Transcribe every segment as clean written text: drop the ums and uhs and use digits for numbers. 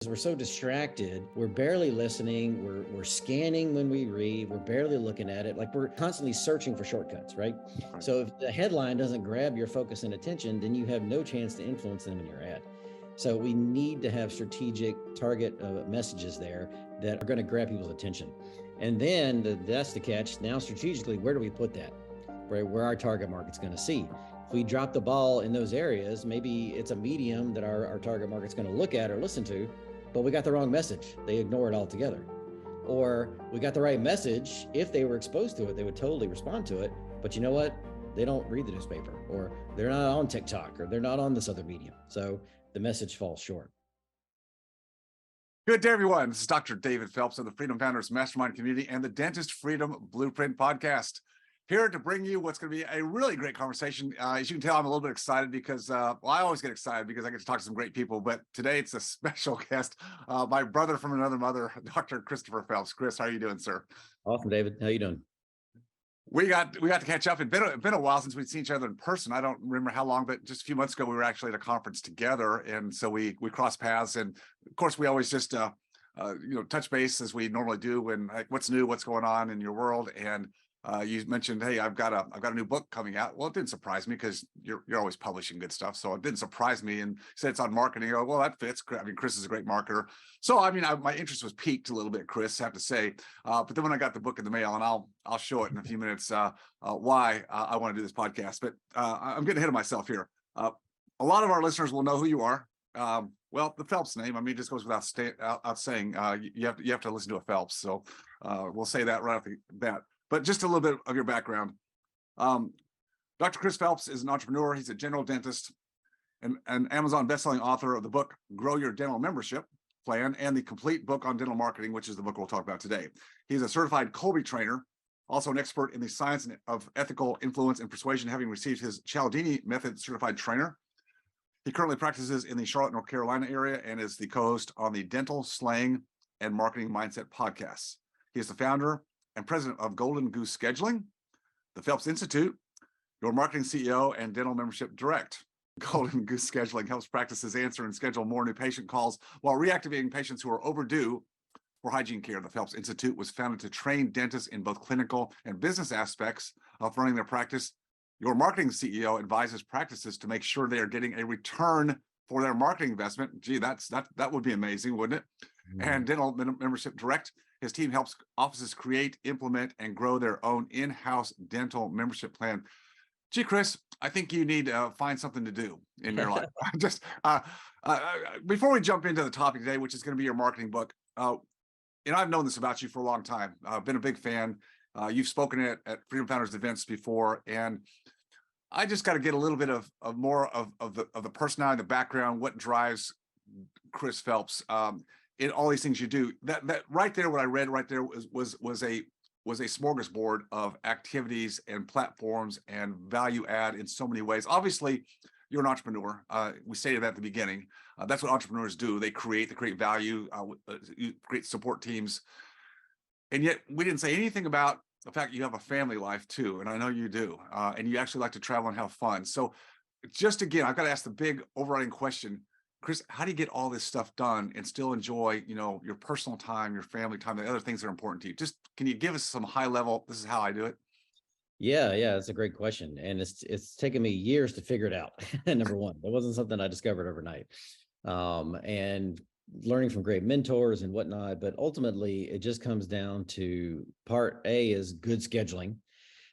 We're so distracted. We're barely listening. We're scanning when we read. We're barely looking at it. Like we're constantly searching for shortcuts, right? Right. So if the headline doesn't grab your focus and attention, then you have no chance to influence them in your ad. So we need to have strategic target messages there that are going to grab people's attention. And then that's the catch. Now, strategically, where do we put that? Right, where our target market's going to see. If we drop the ball in those areas, maybe it's a medium that our target market's going to look at or listen to, but we got the wrong message. They ignore it altogether. Or we got the right message. If they were exposed to it, they would totally respond to it. But you know what? They don't read the newspaper, or they're not on TikTok, or they're not on this other medium. So the message falls short. Good day, everyone. This is Dr. David Phelps of the Freedom Founders Mastermind Community and the Dentist Freedom Blueprint Podcast. Here to bring you what's going to be a really great conversation. As you can tell, I'm a little bit excited because, I always get excited because I get to talk to some great people. But today it's a special guest, my brother from another mother, Dr. Christopher Phelps. Chris, how are you doing, sir? Awesome, David. How you doing? We got to catch up. It's been a while since we'd seen each other in person. I don't remember how long, but just a few months ago, we were actually at a conference together, and so we crossed paths. And of course, we always just touch base as we normally do when like what's new, what's going on in your world. And you mentioned, hey, I've got a new book coming out. Well, it didn't surprise me because you're always publishing good stuff, so it didn't surprise me. And said it's on marketing. Oh, well, that fits. I mean, Chris is a great marketer, so I mean, my interest was piqued a little bit, Chris, I have to say. But then when I got the book in the mail, and I'll show it in a few minutes why I want to do this podcast. But I'm getting ahead of myself here. A lot of our listeners will know who you are. Well, the Phelps name, I mean, just goes without saying. You have to listen to a Phelps, so we'll say that right off the bat. But just a little bit of your background. Dr. Chris Phelps is an entrepreneur. He's a general dentist and an Amazon bestselling author of the book, Grow Your Dental Membership Plan, and the complete book on dental marketing, which is the book we'll talk about today. He's a certified COLBY trainer, also an expert in the science of ethical influence and persuasion, having received his Cialdini method certified trainer. He currently practices in the Charlotte, North Carolina area and is the co-host on the Dental Slang and Marketing Mindset podcasts. He is the founder and president of Golden Goose Scheduling, the Phelps Institute, your marketing CEO, and Dental Membership Direct. Golden Goose Scheduling helps practices answer and schedule more new patient calls while reactivating patients who are overdue for hygiene care. The Phelps Institute was founded to train dentists in both clinical and business aspects of running their practice. Your marketing CEO advises practices to make sure they are getting a return for their marketing investment. Gee, that would be amazing, wouldn't it? Mm-hmm. And Dental Membership Direct, his team helps offices create, implement, and grow their own in-house dental membership plan. Gee, Chris, I think you need to find something to do in your life. Just before we jump into the topic today, which is going to be your marketing book, and I've known this about you for a long time. I've been a big fan. You've spoken at Freedom Founders events before, and I just got to get a little bit of more of the personality, the background, what drives Chris Phelps in all these things you do. That right there, what I read right there was a smorgasbord of activities and platforms and value add in so many ways. Obviously, you're an entrepreneur. We stated that at the beginning. That's what entrepreneurs do. They create value, create support teams. And yet we didn't say anything about the fact you have a family life too. And I know you do. And you actually like to travel and have fun. So just again, I've got to ask the big overriding question. Chris, how do you get all this stuff done and still enjoy, your personal time, your family time, the other things that are important to you? Just can you give us some high level, this is how I do it? Yeah, that's a great question. And it's taken me years to figure it out. Number one, it wasn't something I discovered overnight. And learning from great mentors and whatnot, but ultimately it just comes down to part A is good scheduling.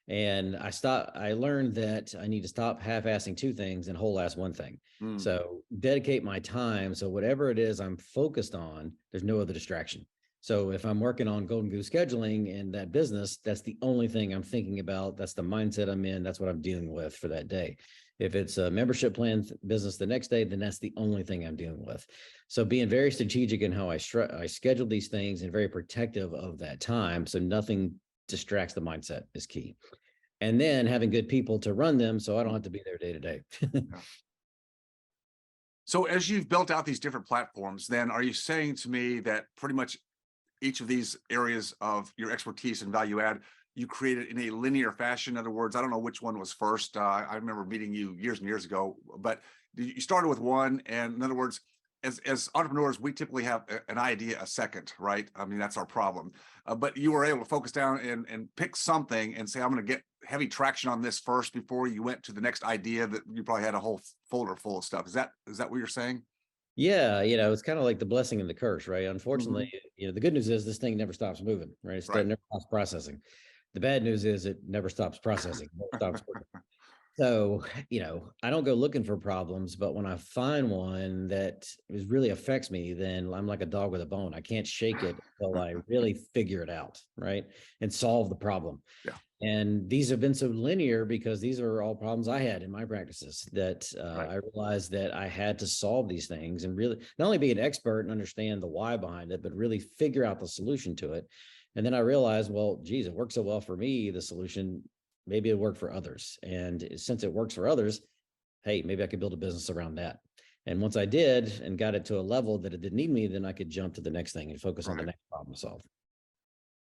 And I learned that I need to stop half-assing two things and whole-ass one thing. So dedicate my time. So whatever it is I'm focused on, there's no other distraction. So if I'm working on Golden Goose Scheduling and that business, that's the only thing I'm thinking about. That's the mindset I'm in. That's what I'm dealing with for that day. If it's a membership plan business the next day, then that's the only thing I'm dealing with. So being very strategic in how I schedule these things and very protective of that time. So nothing distracts the mindset is key. And then having good people to run them so I don't have to be there day to day. So as you've built out these different platforms, then are you saying to me that pretty much each of these areas of your expertise and value add, you created in a linear fashion? In other words, I don't know which one was first. I remember meeting you years and years ago, but you started with one. And in other words, as entrepreneurs, we typically have an idea a second, right? I mean, that's our problem. But you were able to focus down and pick something and say, I'm going to get heavy traction on this first before you went to the next idea that you probably had a whole folder full of stuff. Is that what you're saying? Yeah, it's kind of like the blessing and the curse, right? Unfortunately, Mhm. the good news is this thing never stops moving, right? It Right. never stops processing. The bad news is it never stops processing, never stops working. So, I don't go looking for problems, but when I find one that really affects me, then I'm like a dog with a bone. I can't shake it until I really figure it out, right? And solve the problem. Yeah. And these have been so linear because these are all problems I had in my practices that Right. I realized that I had to solve these things and really not only be an expert and understand the why behind it, but really figure out the solution to it. And then I realized, well, geez, it worked so well for me, the solution, maybe it worked for others. And since it works for others, hey, maybe I could build a business around that. And once I did and got it to a level that it didn't need me, then I could jump to the next thing and focus on the Right. next problem to solve.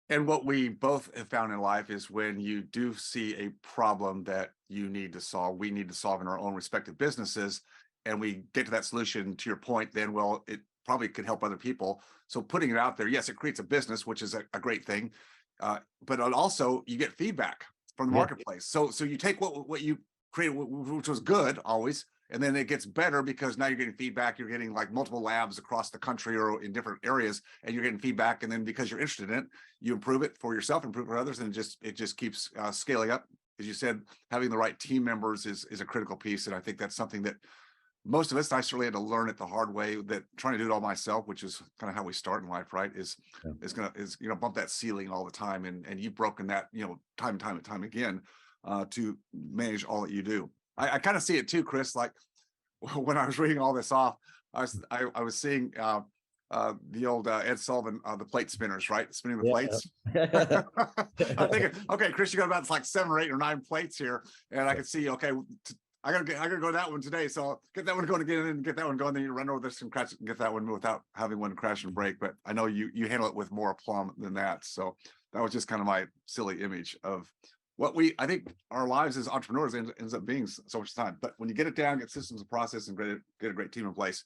And what we both have found in life is when you do see a problem that you need to solve, we need to solve in our own respective businesses, and we get to that solution, to your point, then, well, it probably could help other people. So putting it out there, yes, it creates a business, which is a great thing. But it also, you get feedback from the Yeah. marketplace. So you take what you created, which was good always, and then it gets better because now you're getting feedback. You're getting like multiple labs across the country or in different areas, and you're getting feedback. And then because you're interested in it, you improve it for yourself, improve it for others, and it just keeps scaling up. As you said, having the right team members is a critical piece, and I think that's something that most of us, I certainly had to learn it the hard way. That trying to do it all myself, which is kind of how we start in life, right? Is bump that ceiling all the time, and you've broken that time and time again to manage all that you do. I kind of see it too, Chris. Like when I was reading all this off, I was seeing the old Ed Sullivan, the plate spinners, right? Spinning the plates. Yeah. I'm thinking, okay, Chris, you got about like 7 or 8 or 9 plates here, and I can see, okay, I gotta go to that one today. So get that one going again and get that one going. Then you run over this and crash and get that one without having one crash and break. But I know you handle it with more aplomb than that. So that was just kind of my silly image of what I think our lives as entrepreneurs ends up being so much time. But when you get it down, get systems and process and get a great team in place,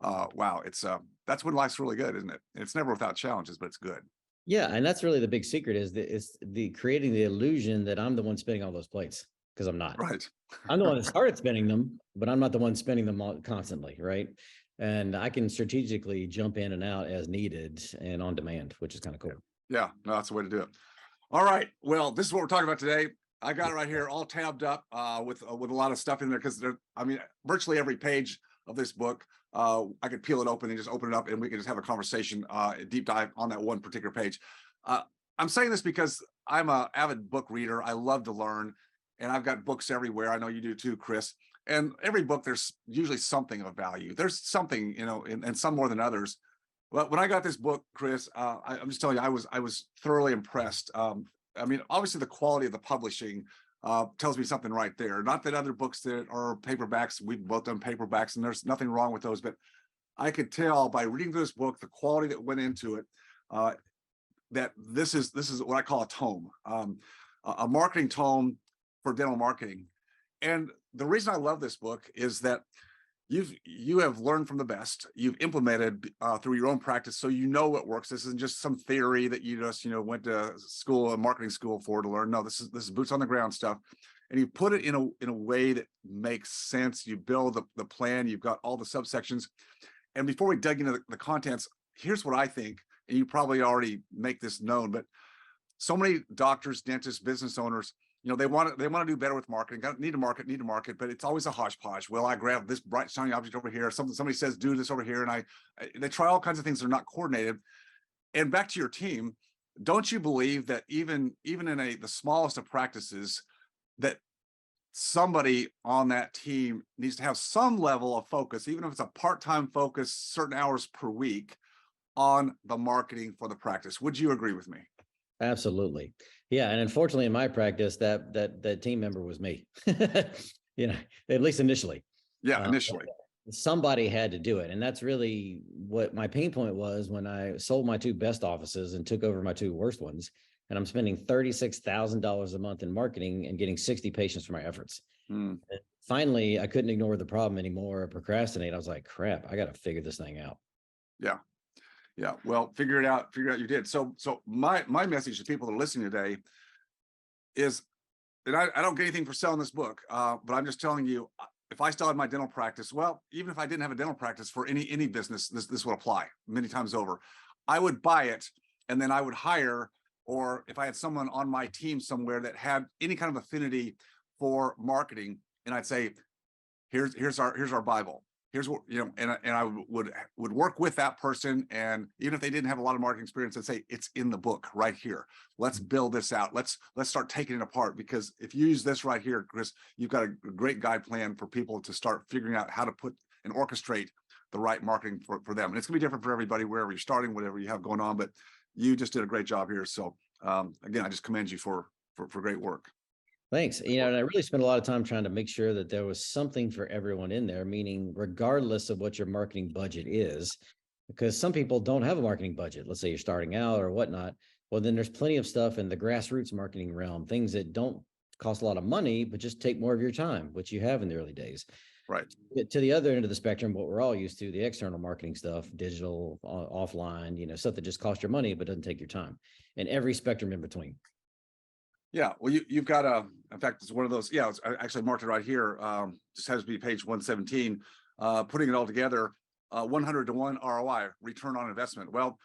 wow, it's that's when life's really good, isn't it? It's never without challenges, but it's good. Yeah, and that's really the big secret is the creating the illusion that I'm the one spinning all those plates because I'm not. Right. I'm the one that started spinning them, but I'm not the one spinning them constantly, right? And I can strategically jump in and out as needed and on demand, which is kind of cool. Yeah, no, that's the way to do it. All right. Well, this is what we're talking about today. I got it right here, all tabbed up with a lot of stuff in there because I mean, virtually every page of this book, I could peel it open and just open it up, and we can just have a conversation, a deep dive on that one particular page. I'm saying this because I'm an avid book reader. I love to learn, and I've got books everywhere. I know you do too, Chris. And every book, there's usually something of value. There's something, and some more than others. Well, when I got this book, Chris, I'm just telling you, I was thoroughly impressed. I mean, obviously, the quality of the publishing tells me something right there. Not that other books that are paperbacks, we've both done paperbacks, and there's nothing wrong with those, but I could tell by reading this book, the quality that went into it, that this is what I call a tome, a marketing tome for dental marketing. And the reason I love this book is that you have learned from the best. You've implemented through your own practice, so you know what works. This isn't just some theory that you just went to school, a marketing school for to learn. No, this is boots on the ground stuff, and you put it in a way that makes sense. You build the plan. You've got all the subsections. And before we dug into the contents, here's what I think, and you probably already make this known, but so many doctors, dentists, business owners, they want to do better with marketing. Need to market, but it's always a hodgepodge. Well, I grab this bright shiny object over here. Somebody says do this over here, and they try all kinds of things that are not coordinated. And back to your team, don't you believe that even in the smallest of practices, that somebody on that team needs to have some level of focus, even if it's a part-time focus, certain hours per week, on the marketing for the practice? Would you agree with me? Absolutely. Yeah. And unfortunately, in my practice, that team member was me, at least initially. Yeah, initially. Somebody had to do it. And that's really what my pain point was when I sold my 2 best offices and took over my 2 worst ones. And I'm spending $36,000 a month in marketing and getting 60 patients for my efforts. Mm, Finally, I couldn't ignore the problem anymore or procrastinate. I was like, crap, I got to figure this thing out. yeah. Yeah. Well, figure it out. Figure it out. You did. So my message to people that are listening today is, and I don't get anything for selling this book, but I'm just telling you, if I still had my dental practice, well, even if I didn't have a dental practice for any business, this would apply many times over. I would buy it, and then I would hire, or if I had someone on my team somewhere that had any kind of affinity for marketing, and I'd say, here's our Bible. Here's what, and I would work with that person, and even if they didn't have a lot of marketing experience, I'd say it's in the book right here. Let's build this out. Let's start taking it apart, because if you use this right here, Chris, you've got a great guide plan for people to start figuring out how to put and orchestrate the right marketing for them. And it's gonna be different for everybody wherever you're starting, whatever you have going on. But you just did a great job here. So again, I just commend you for great work. Thanks. And I really spent a lot of time trying to make sure that there was something for everyone in there, meaning regardless of what your marketing budget is, because some people don't have a marketing budget. Let's say you're starting out or whatnot. Well, then there's plenty of stuff in the grassroots marketing realm, things that don't cost a lot of money, but just take more of your time, which you have in the early days. Right. To the other end of the spectrum, what we're all used to, the external marketing stuff, digital, offline, stuff that just costs your money, but doesn't take your time, and every spectrum in between. Yeah, well, you've got in fact, it's one of those. Yeah, I actually marked it right here. Just has to be page 117. Putting it all together, 100 to 1 ROI, return on investment. Well,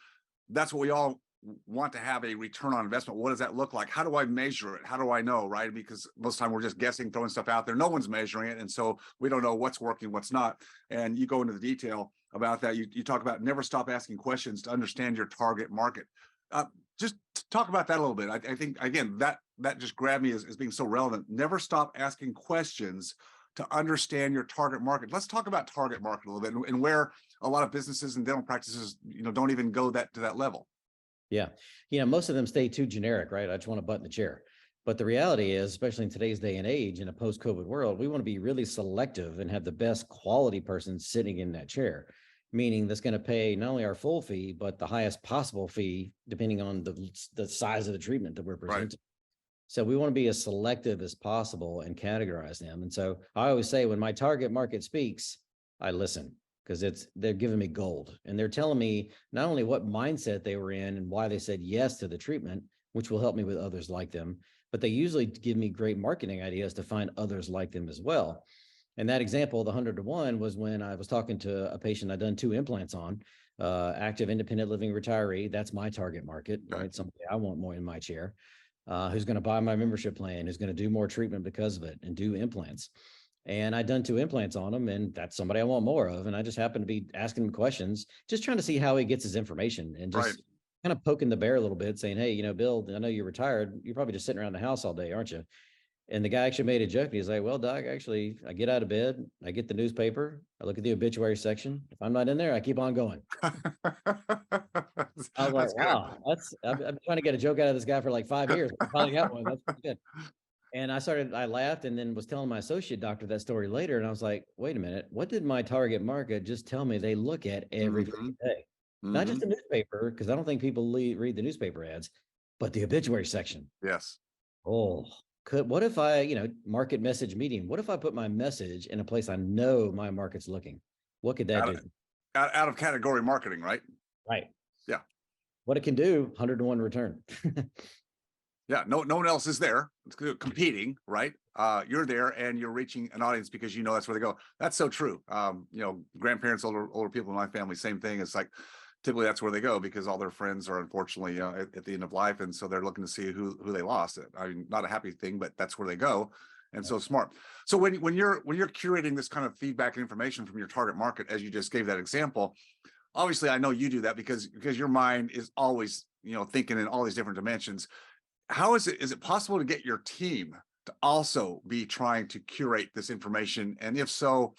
that's what we all want to have, a return on investment. What does that look like? How do I measure it? How do I know, right? Because most of the time we're just guessing, throwing stuff out there. No one's measuring it. And so we don't know what's working, what's not. And you go into the detail about that. You talk about never stop asking questions to understand your target market. Just talk about that a little bit. I think, again, that just grabbed me as being so relevant. Never stop asking questions to understand your target market. Let's talk about target market a little bit, and where a lot of businesses and dental practices, don't even go to that level. Yeah. Most of them stay too generic, right? I just want a butt in the chair. But the reality is, especially in today's day and age, in a post-COVID world, we want to be really selective and have the best quality person sitting in that chair, meaning that's going to pay not only our full fee, but the highest possible fee, depending on the size of the treatment that we're presenting. Right. So we want to be as selective as possible and categorize them. And so I always say, when my target market speaks, I listen, because they're giving me gold, and they're telling me not only what mindset they were in and why they said yes to the treatment, which will help me with others like them, but they usually give me great marketing ideas to find others like them as well. And that example, the 100 to 1, was when I was talking to a patient I'd done 2 implants on, active independent living retiree. That's my target market, right? Somebody I want more in my chair, who's going to buy my membership plan, who's going to do more treatment because of it and do implants. And I'd done 2 implants on him, and that's somebody I want more of. And I just happened to be asking him questions, just trying to see how he gets his information, and just kind of poking the bear a little bit, saying, hey, Bill, I know you're retired. You're probably just sitting around the house all day, aren't you? And the guy actually made a joke. He's like, well, Doc, actually, I get out of bed, I get the newspaper, I look at the obituary section. If I'm not in there, I keep on going. I was like, wow, I've been trying to get a joke out of this guy for like 5 years. I finally got one. That's pretty good. And I laughed, and then was telling my associate doctor that story later. And I was like, wait a minute, what did my target market just tell me they look at every day? Not just the newspaper, because I don't think people read the newspaper ads, but the obituary section. Yes. Oh, what if I, market message medium, what if I put my message in a place I know my market's looking? What could that do? Out of category marketing, right? Right. Yeah. What it can do, 100 to 1 return. Yeah, no one else is there. It's competing, right? You're there, and you're reaching an audience because that's where they go. That's so true. Grandparents, older people in my family, same thing. It's like typically that's where they go because all their friends are unfortunately at the end of life, and so they're looking to see who they lost. I mean, not a happy thing, but that's where they go. And so smart. So when you're curating this kind of feedback and information from your target market, as you just gave that example, obviously I know you do that because your mind is always thinking in all these different dimensions. How is it possible to get your team to also be trying to curate this information? And if so,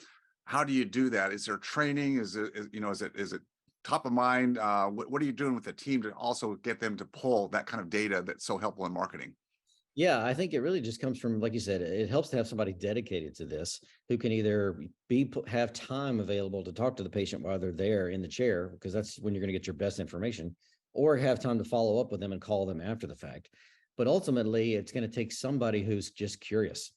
how do you do that? Is there training? Is it top of mind? What are you doing with the team to also get them to pull that kind of data that's so helpful in marketing? Yeah, I think it really just comes from, like you said, it helps to have somebody dedicated to this who can either have time available to talk to the patient while they're there in the chair, because that's when you're going to get your best information, or have time to follow up with them and call them after the fact. But ultimately, it's going to take somebody who's just curious.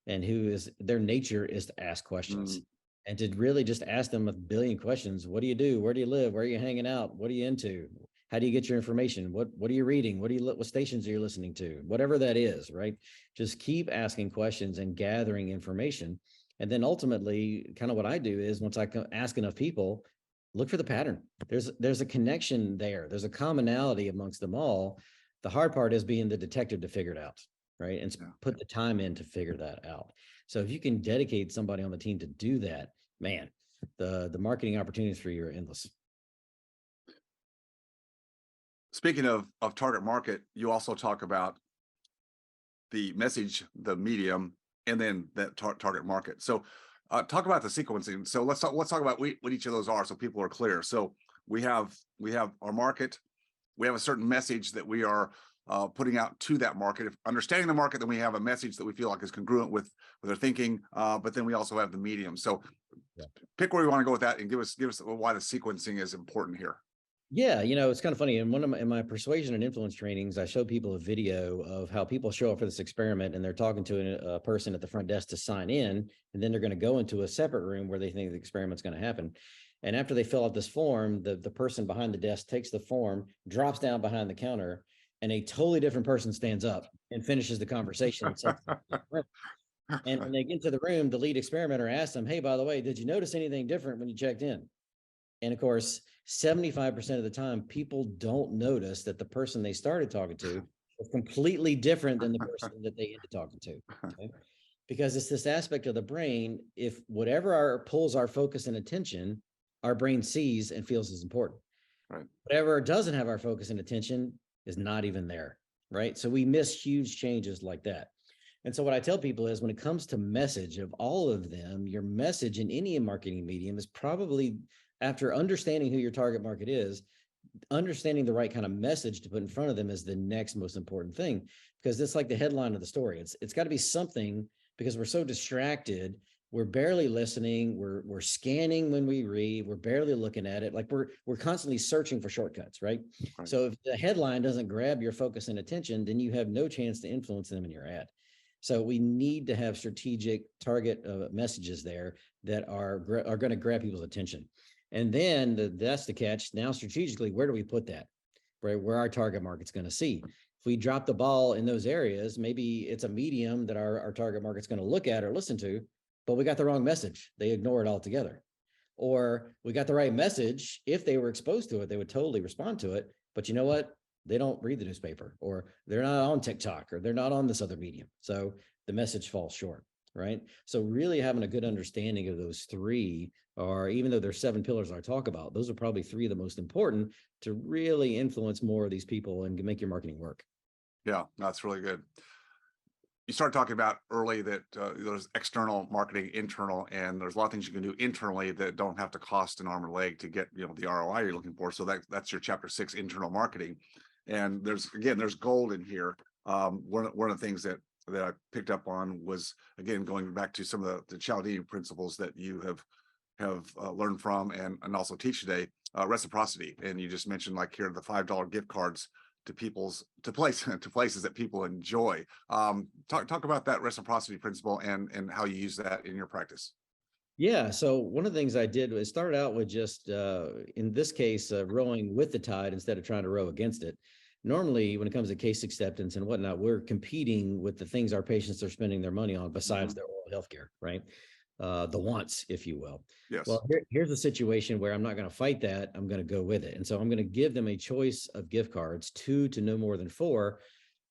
and who is their nature is to ask questions. Mm, And to really just ask them a billion questions. What do you do? Where do you live? Where are you hanging out? What are you into? How do you get your information? What are you reading? What stations are you listening to? Whatever that is, right? Just keep asking questions and gathering information. And then ultimately, kind of what I do is once I ask enough people, look for the pattern. There's a connection there. There's a commonality amongst them all. The hard part is being the detective to figure it out, right? And yeah. put the time in to figure that out. So if you can dedicate somebody on the team to do that, man, the marketing opportunities for you are endless. Speaking of target market, you also talk about the message, the medium, and then that target market. So talk about the sequencing. So let's talk about what each of those are so people are clear. So we have our market, we have a certain message that we are putting out to that market. If understanding the market, then we have a message that we feel like is congruent with their thinking. But then we also have the medium. So Yeah. pick where you want to go with that and give us why the sequencing is important here. Yeah, it's kind of funny. In in my persuasion and influence trainings, I show people a video of how people show up for this experiment, and they're talking to a person at the front desk to sign in, and then they're going to go into a separate room where they think the experiment's going to happen. And after they fill out this form, the person behind the desk takes the form, drops down behind the counter, and a totally different person stands up and finishes the conversation. And when they get into the room, the lead experimenter asks them, "Hey, by the way, did you notice anything different when you checked in?" And of course, 75% of the time, people don't notice that the person they started talking to was completely different than the person that they ended talking to. Okay? Because it's this aspect of the brain. If whatever pulls our focus and attention, our brain sees and feels is important. Right. Whatever doesn't have our focus and attention is not even there. Right. So we miss huge changes like that. And so what I tell people is when it comes to message of all of them, your message in any marketing medium is probably, after understanding who your target market is, understanding the right kind of message to put in front of them is the next most important thing, because it's like the headline of the story. It's got to be something, because we're so distracted. We're barely listening. We're scanning when we read. We're barely looking at it. Like we're constantly searching for shortcuts, right? So if the headline doesn't grab your focus and attention, then you have no chance to influence them in your ad. So we need to have strategic target messages there that are going to grab people's attention. And then that's the catch. Now, strategically, where do we put that? Right, where our target market's going to see. If we drop the ball in those areas, maybe it's a medium that our target market's going to look at or listen to, but we got the wrong message. They ignore it altogether. Or we got the right message. If they were exposed to it, they would totally respond to it. But you know what? They don't read the newspaper, or they're not on TikTok, or they're not on this other medium. So the message falls short, right? So really having a good understanding of those three, or even though there's 7 pillars I talk about, those are probably 3 of the most important to really influence more of these people and make your marketing work. Yeah, that's really good. You started talking about early that there's external marketing, internal, and there's a lot of things you can do internally that don't have to cost an arm and a leg to get the ROI you're looking for. So that's your chapter 6, internal marketing. And there's gold in here. One of the things that I picked up on was, again, going back to some of the Cialdini principles that you have learned from and also teach today, reciprocity. And you just mentioned, like here, the $5 gift cards to places that people enjoy. Talk about that reciprocity principle and how you use that in your practice. Yeah. So one of the things I did was start out with just, in this case, rowing with the tide instead of trying to row against it. Normally, when it comes to case acceptance and whatnot, we're competing with the things our patients are spending their money on besides their oral healthcare, right? The wants, if you will. Yes. Well, here's a situation where I'm not going to fight that. I'm going to go with it. And so I'm going to give them a choice of gift cards, 2 to no more than 4,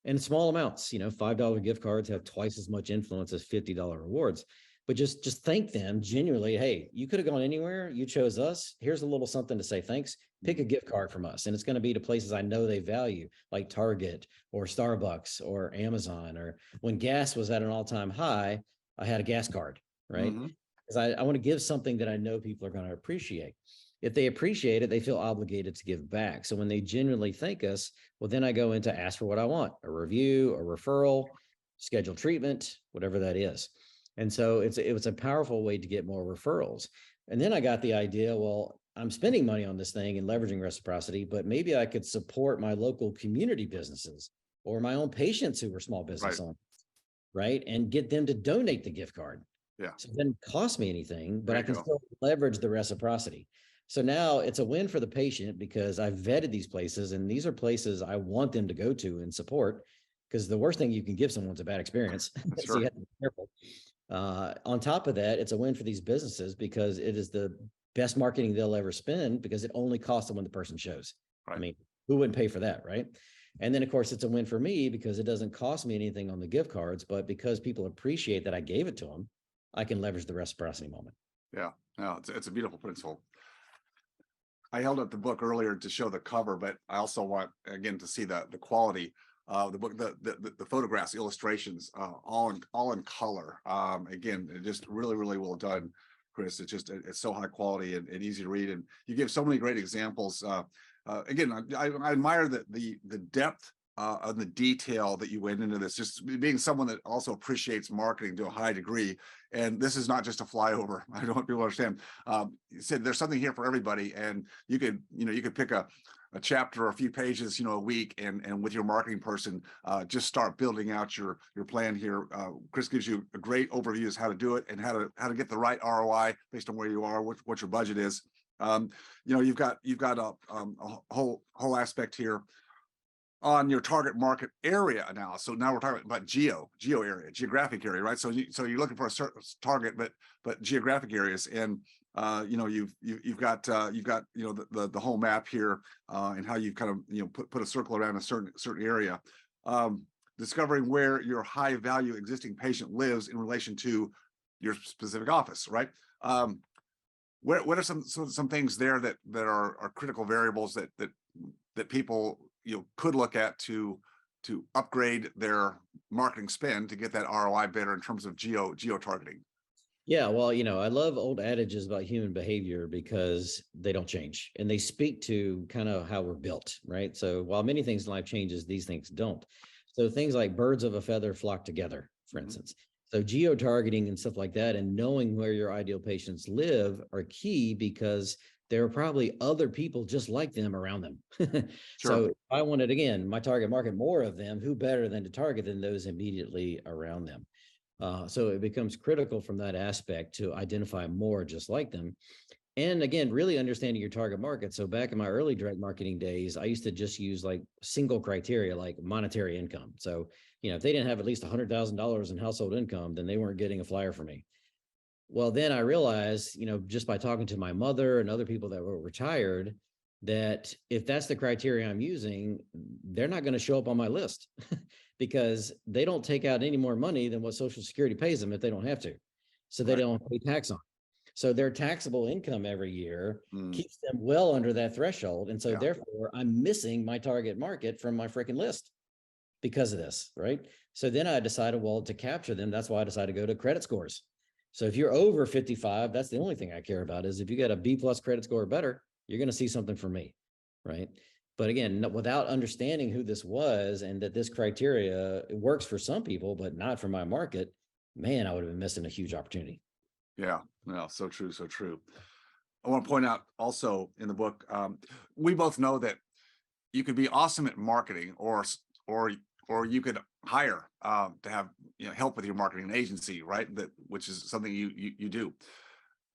and small amounts. $5 gift cards have twice as much influence as $50 rewards. But just thank them genuinely. Hey, you could have gone anywhere. You chose us. Here's a little something to say thanks. Pick a gift card from us. And it's going to be to places I know they value, like Target or Starbucks or Amazon. Or when gas was at an all-time high, I had a gas card, right? Because I want to give something that I know people are going to appreciate. If they appreciate it, they feel obligated to give back. So when they genuinely thank us, well, then I go into ask for what I want, a review, a referral, schedule treatment, whatever that is. And so it was a powerful way to get more referrals. And then I got the idea, well, I'm spending money on this thing and leveraging reciprocity, but maybe I could support my local community businesses or my own patients who were small business owners. right? And get them to donate the gift card. Yeah. So it doesn't cost me anything, but There I you can go. still leverage the reciprocity. So now it's a win for the patient because I've vetted these places, and these are places I want them to go to and support, because the worst thing you can give someone's a bad experience. So you Sure. have to be careful. On top of that, it's a win for these businesses because it is the best marketing they'll ever spend, because it only costs them when the person shows. I Right. mean, who wouldn't pay for that, right? And then, of course, it's a win for me because it doesn't cost me anything on the gift cards, but because people appreciate that I gave it to them, I can leverage the reciprocity moment. Yeah. No, it's a beautiful principle. I held up the book earlier to show the cover, but I also want again to see the quality of the book, the photographs, illustrations, all in color. Again, just really well done, Chris. It's so high quality and easy to read, and you give so many great examples. Again, I admire the depth and the detail that you went into this. Just being someone that also appreciates marketing to a high degree, and this is not just a flyover. I don't want people to understand. You said there's something here for everybody, and you could pick a chapter or a few pages, a week, and with your marketing person, just start building out your plan here. Chris gives you a great overview as how to do it and how to get the right ROI based on where you are, what your budget is. You've got a whole aspect here on your target market area analysis. So now we're talking about geo area, geographic area, right? So you're looking for a certain target, but geographic areas, and you've got the whole map here, and how you kind of put a circle around a certain area, discovering where your high value existing patient lives in relation to your specific office, right? What are some things there that are critical variables that people could look at to upgrade their marketing spend to get that ROI better in terms of geo targeting? Yeah, well, I love old adages about human behavior because they don't change, and they speak to kind of how we're built, right? So while many things in life changes, these things don't. So things like birds of a feather flock together, for instance. So geo-targeting and stuff like that, and knowing where your ideal patients live are key, because there are probably other people just like them around them. Sure. So if I wanted, again, my target market, more of them, who better than to target than those immediately around them? So it becomes critical from that aspect to identify more just like them. And again, really understanding your target market. So back in my early direct marketing days, I used to just use like single criteria, like monetary income. So, if they didn't have at least $100,000 in household income, then they weren't getting a flyer from me. Well, then I realized, just by talking to my mother and other people that were retired, that if that's the criteria I'm using, they're not going to show up on my list because they don't take out any more money than what Social Security pays them if they don't have to. So they Right. don't pay tax on. So their taxable income every year Mm, keeps them well under that threshold. And so yeah. therefore I'm missing my target market from my freaking list because of this, right? So then I decided, well, to capture them, that's why I decided to go to credit scores. So if you're over 55, that's the only thing I care about, is if you got a B+ credit score or better, you're going to see something from me, right? But again, without understanding who this was and that this criteria, it works for some people, but not for my market, man, I would have been missing a huge opportunity. Yeah. No, so true. So true. I want to point out also in the book, we both know that you could be awesome at marketing, or you could hire to have help with your marketing agency, right? Which is something you do.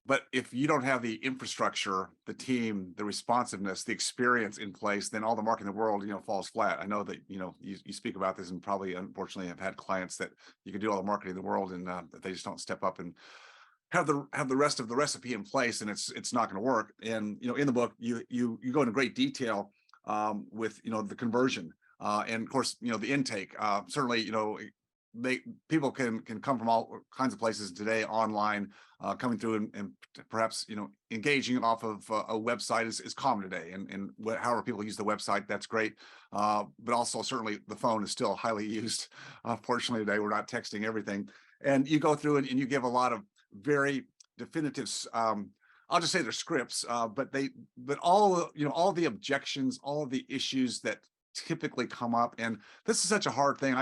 But if you don't have the infrastructure, the team, the responsiveness, the experience in place, then all the marketing in the world, falls flat. I know that you speak about this, and probably unfortunately have had clients that you can do all the marketing in the world, and that they just don't step up and have the rest of the recipe in place, and it's not going to work. And in the book, you go into great detail with the conversion, and of course the intake. Certainly, people can come from all kinds of places today online, coming through, and perhaps engaging off of a website is common today, and however people use the website, that's great. But also certainly the phone is still highly used. Fortunately today we're not texting everything, and you go through and you give a lot of very definitive, I'll just say they're scripts, but all the objections, all of the issues that typically come up. And this is such a hard thing.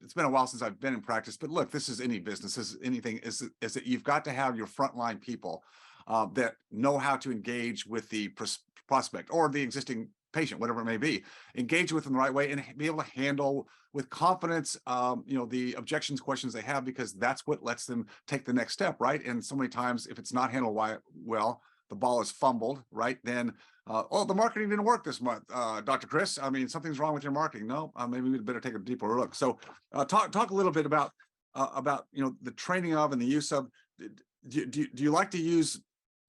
It's been a while since I've been in practice, but look, this is any business, this is anything, is that you've got to have your frontline people that know how to engage with the prospect or the existing patient, whatever it may be, engage with them the right way and be able to handle with confidence, the objections, questions they have, because that's what lets them take the next step, right? And so many times, if it's not handled well, the ball is fumbled, right? Then, oh, the marketing didn't work this month, Dr. Chris. I mean, something's wrong with your marketing. No, maybe we'd better take a deeper look. So, talk a little bit about the training of and the use of. Do you like to use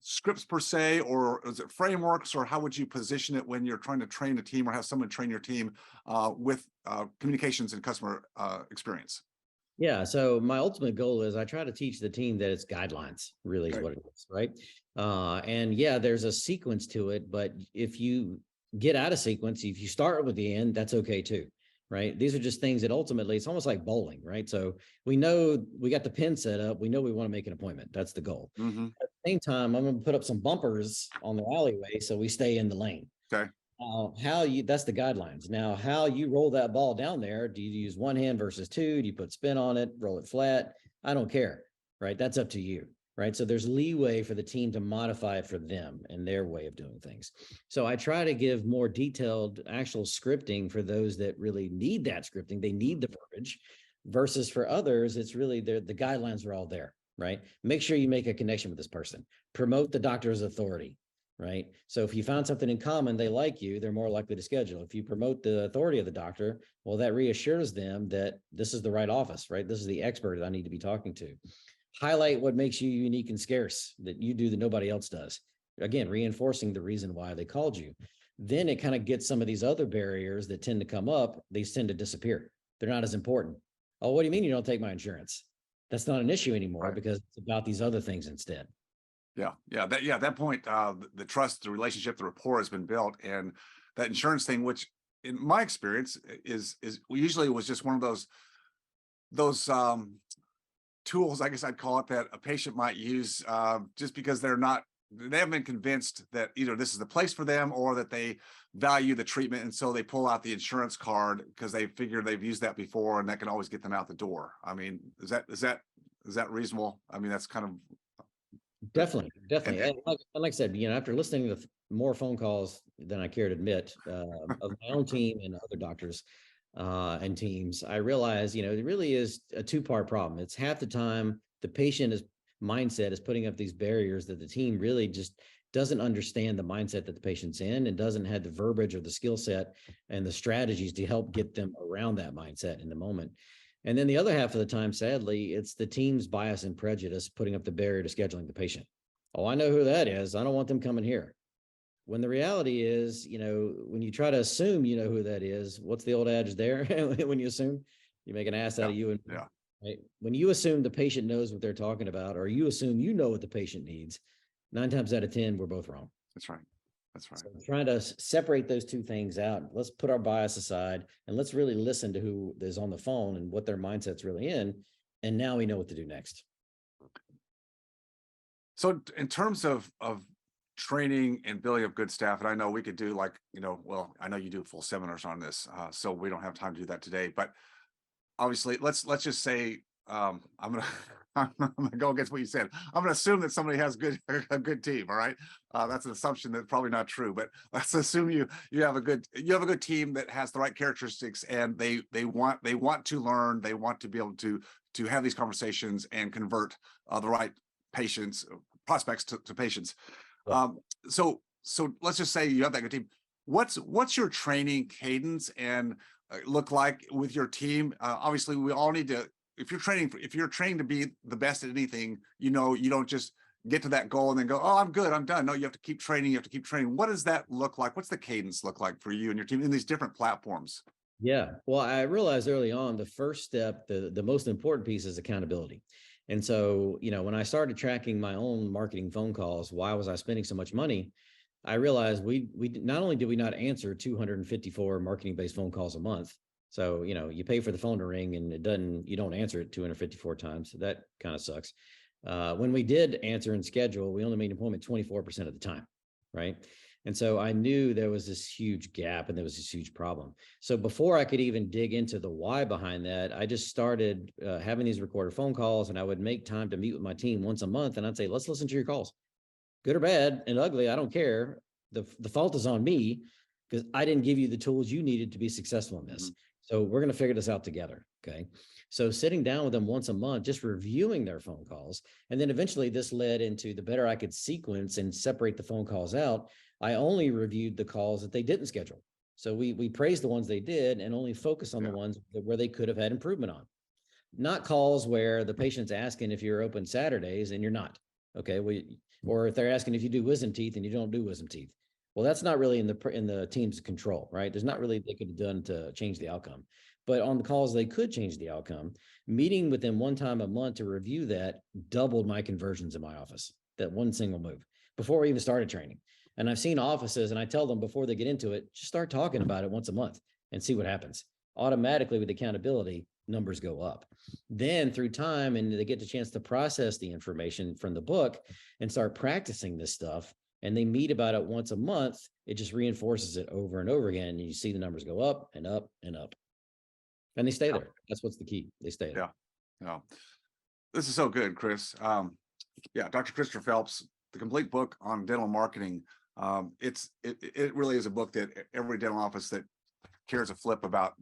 scripts per se, or is it frameworks, or how would you position it when you're trying to train a team or have someone train your team with communications and customer experience? Yeah. So my ultimate goal is I try to teach the team that it's guidelines, really is Okay. what it is, right? And yeah, there's a sequence to it, but if you get out of sequence, if you start with the end, that's okay too, right? These are just things that ultimately it's almost like bowling, right? So we know we got the pin set up, we know we want to make an appointment. That's the goal. Mm-hmm. At the same time, I'm going to put up some bumpers on the alleyway so we stay in the lane. Okay. That's the guidelines. Now, how you roll that ball down there, do you use one hand versus two? Do you put spin on it, roll it flat? I don't care, right? That's up to you, right? So there's leeway for the team to modify it for them and their way of doing things. So I try to give more detailed actual scripting for those that really need that scripting. They need the verbiage, versus for others, it's really the guidelines are all there, right? Make sure you make a connection with this person. Promote the doctor's authority. Right. So if you found something in common, they like you, they're more likely to schedule. If you promote the authority of the doctor, well, that reassures them that this is the right office, right? This is the expert that I need to be talking to. Highlight what makes you unique and scarce that you do that nobody else does. Again, reinforcing the reason why they called you. Then it kind of gets some of these other barriers that tend to come up. They tend to disappear. They're not as important. Oh, what do you mean you don't take my insurance? That's not an issue anymore, Right. because it's about these other things instead. That point, the trust, the relationship, the rapport has been built, and that insurance thing, which in my experience is usually was just one of those tools, I guess I'd call it, that a patient might use just because they haven't been convinced that either this is the place for them or that they value the treatment, and so they pull out the insurance card because they figure they've used that before and that can always get them out the door. I mean, is that reasonable? I mean, that's kind of. Definitely. And, And like I said, after listening to more phone calls than I care to admit of my own team and other doctors and teams, I realize, it really is a two-part problem. It's half the time the mindset is putting up these barriers that the team really just doesn't understand the mindset that the patient's in and doesn't have the verbiage or the skill set and the strategies to help get them around that mindset in the moment. And then the other half of the time, sadly, it's the team's bias and prejudice putting up the barrier to scheduling the patient. Oh, I know who that is. I don't want them coming here. When the reality is, when you try to assume you know who that is, what's the old adage there? When you assume, you make an ass out of you. And yeah. right? When you assume the patient knows what they're talking about, or you assume you know what the patient needs, 9 times out of 10, we're both wrong. That's right. That's right. So trying to separate those two things out. Let's put our bias aside and let's really listen to who is on the phone and what their mindset's really in. And now we know what to do next. So in terms of training and building up good staff, and I know we could do I know you do full seminars on this, so we don't have time to do that today, but obviously let's just say I'm gonna go against what you said. I'm gonna assume that somebody has a good team. All right, that's an assumption that's probably not true, but let's assume you have a good team that has the right characteristics, and they want to learn, they want to be able to have these conversations and convert the right prospects to patients. Yeah. So let's just say you have that good team. What's your training cadence and look like with your team? Obviously, we all need to. If you're training to be the best at anything, you don't just get to that goal and then go, oh, I'm good, I'm done. No, you have to keep training. You have to keep training. What does that look like? What's the cadence look like for you and your team in these different platforms? Yeah. Well, I realized early on the first step, the most important piece is accountability. And so, when I started tracking my own marketing phone calls, why was I spending so much money? I realized we not only did we not answer 254 marketing-based phone calls a month. So, you pay for the phone to ring and you don't answer it 254 times. So that kind of sucks. When we did answer and schedule, we only made an appointment 24% of the time. Right. And so I knew there was this huge gap and there was this huge problem. So before I could even dig into the why behind that, I just started having these recorded phone calls, and I would make time to meet with my team once a month. And I'd say, let's listen to your calls, good or bad and ugly. I don't care. The fault is on me, because I didn't give you the tools you needed to be successful in this. So we're going to figure this out together. Okay. So sitting down with them once a month, just reviewing their phone calls. And then eventually this led into the better I could sequence and separate the phone calls out. I only reviewed the calls that they didn't schedule. So we praised the ones they did and only focus on the ones where they could have had improvement on. Not calls where the patient's asking if you're open Saturdays and you're not. Okay. Or if they're asking if you do wisdom teeth and you don't do wisdom teeth. Well, that's not really in the team's control, right? There's not really they could have done to change the outcome. But on the calls they could change the outcome, meeting with them one time a month to review that doubled my conversions in my office, that one single move before we even started training. And I've seen offices, and I tell them before they get into it, just start talking about it once a month and see what happens. Automatically with accountability, numbers go up. Then through time, and they get the chance to process the information from the book and start practicing this stuff, and they meet about it once a month, it just reinforces it over and over again. And you see the numbers go up and up and up. And they stay there. That's what's the key. They stay there. Yeah. This is so good, Chris. Dr. Christopher Phelps, the complete book on dental marketing. It really is a book that every dental office that cares a flip about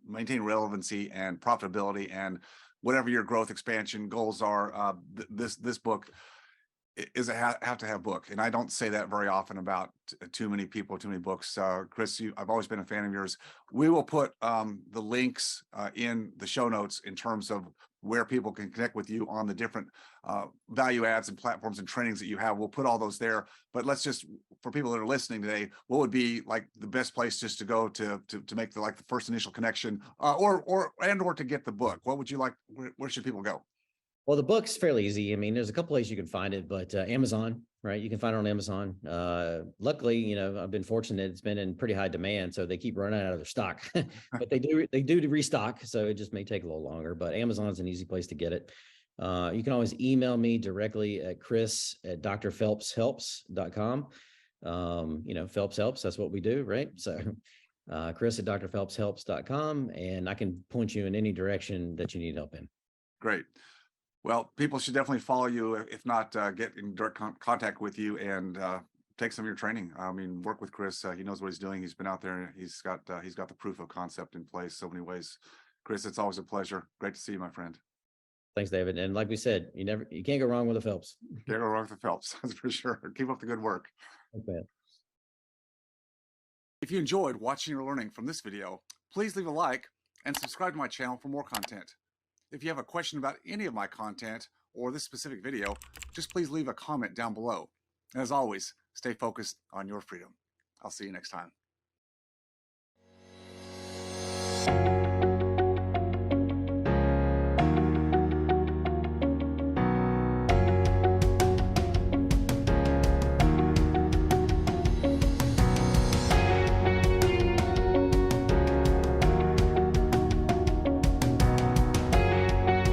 maintaining relevancy and profitability and whatever your growth expansion goals are, this book is a have to have book. And I don't say that very often about too many people, too many books. Chris, I've always been a fan of yours. We will put the links in the show notes in terms of where people can connect with you on the different value adds and platforms and trainings that you have. We'll put all those there. But let's just, for people that are listening today, what would be like the best place just to go to make the first initial connection, or to get the book? What would you like? Where should people go? Well, the book's fairly easy. I mean, there's a couple ways you can find it, but Amazon, right? You can find it on Amazon. Luckily, I've been fortunate; it's been in pretty high demand, so they keep running out of their stock. But they do restock, so it just may take a little longer. But Amazon's an easy place to get it. You can always email me directly at chris@drphelpshelps.com. Phelps helps. That's what we do, right? So chris@drphelpshelps.com, and I can point you in any direction that you need help in. Great. Well, people should definitely follow you, if not get in direct contact with you and take some of your training. I mean, work with Chris. He knows what he's doing. He's been out there. He's got the proof of concept in place so many ways. Chris, it's always a pleasure. Great to see you, my friend. Thanks, David. And like we said, you can't go wrong with a Phelps. Can't go wrong with the Phelps, that's for sure. Keep up the good work. Okay. If you enjoyed watching or learning from this video, please leave a like and subscribe to my channel for more content. If you have a question about any of my content or this specific video, just please leave a comment down below. And as always, stay focused on your freedom. I'll see you next time.